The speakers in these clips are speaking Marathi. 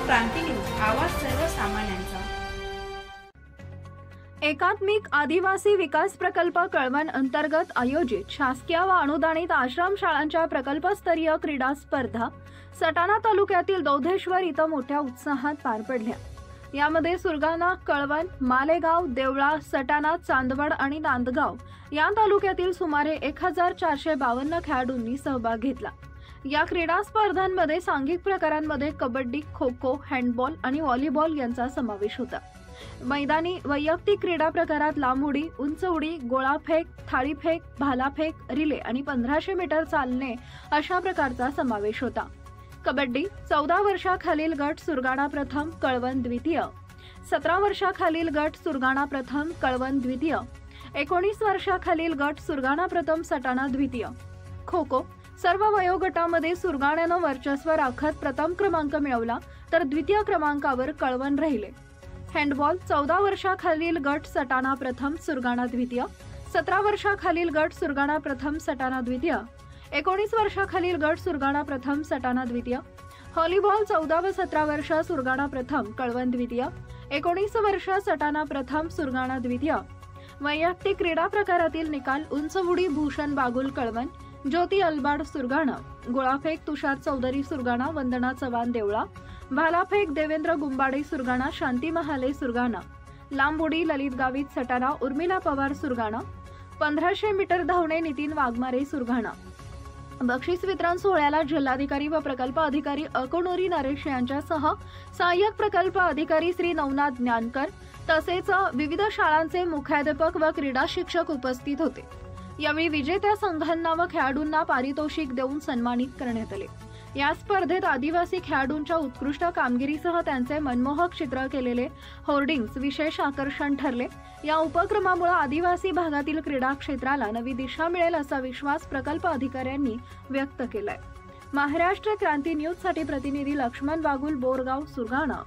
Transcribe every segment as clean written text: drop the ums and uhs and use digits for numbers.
क्रांती न्यूज, आवाज सर्वसामान्यांचा। एकात्मिक आदिवासी विकास प्रकल्प कळवण अंतर्गत आयोजित शासकीय व अनुदानित आश्रम शाळांच्या प्रकल्पस्तरीय क्रीडा स्पर्धा सटाणा तालुक्यातील दौधेश्वर इथं मोठ्या उत्साहात पार पडल्या। यामध्ये सुरगाणा, कळवण, मालेगाव, देवळा, सटाणा, चांदवड आणि नांदगाव या तालुक्यातील सुमारे 1452 खेळाडूंनी सहभाग घेतला। या क्रीडा स्पर्धांमध्ये सांघिक प्रकारांमध्ये कबड्डी, खो खो, हँडबॉल आणि व्हॉलीबॉल यांचा समावेश होता। मैदानी वैयक्तिक क्रीडा प्रकारात लांब उडी, उंच उडी, गोळाफेक, थाळीफेक, भालाफेक, रिले आणि 1500 मीटर चालणे अशा प्रकारचा समावेश होता। कबड्डी 14 वर्षाखालील गट सुरगाणा प्रथम, कळवण द्वितीय, 17 वर्षाखालील गट सुरगाणा प्रथम, कळवण द्वितीय, 19 वर्षाखालील गट सुरगाणा प्रथम, सटाणा द्वितीय। खो खो सर्व वयोगटामध्ये सुरगाण्यानं वर्चस्व राखत प्रथम क्रमांक मिळवला तर द्वितीय क्रमांकावर कळवण राहिले। हँडबॉल 14 वर्षाखालील गट सटाणा प्रथम, सुरगाणा द्वितीय, 17 वर्षाखालील गट सुरगाणा प्रथम, सटाणा द्वितीय, 19 वर्षाखालील गट सुरगाणा प्रथम, सटाणा द्वितीय। व्हॉलीबॉल 14 व 17 वर्ष सुरगाणा प्रथम, कळवण द्वितीय, 19 वर्ष सटाणा प्रथम, सुरगाणा द्वितीय। वैयक्तिक क्रीडा प्रकारातील निकाल उंच उडी भूषण बागुल कळवण, ज्योती अलबाड सुरगाणा, गोळाफेक तुषार चौधरी सुरगाणा, वंदना चव्हाण देवळा, भालाफेक देवेंद्र गुंबाडे सुरगाणा, शांती महाले सुरगाणा, लांब उडी ललित गावित सटाणा, उर्मिला पवार सुरगाणा, 1500 मीटर धावणे नितीन वाघमारे सुरगाणा। बक्षीस वितरण सोहळ्याला जिल्हाधिकारी व प्रकल्प अधिकारी अकोनोरी नरेश यांच्यासह सहाय्यक प्रकल्प अधिकारी श्री नवनाथ ज्ञानकर तसेच विविध शाळांचे मुख्याध्यापक व क्रीडा शिक्षक उपस्थित होते। यावेळी विजेत्या संघांना व खेळाडूंना पारितोषिक देऊन सन्मानित करण्यात आले। या स्पर्धेत आदिवासी खेळाडूंच्या उत्कृष्ट कामगिरीसह त्यांचे मनमोहक चित्र केलेले होर्डिंग्स विशेष आकर्षण ठरले। या उपक्रमामुळे आदिवासी भागातील क्रीडा क्षेत्राला नवी दिशा मिळेल असा विश्वास प्रकल्प अधिकाऱ्यांनी व्यक्त केलाय। महाराष्ट्र क्रांती न्यूज साठी प्रतिनिधी लक्ष्मण बागुल, बोरगाव, सुरगाणा।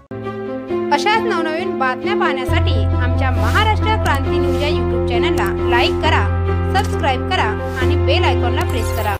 अशाच नवनवीन बातम्या पाहण्यासाठी आमच्या महाराष्ट्र क्रांती न्यूज या YouTube चॅनलला लाईक करा, सबस्क्राइब करा आणि बेल आयकॉनला प्रेस करा।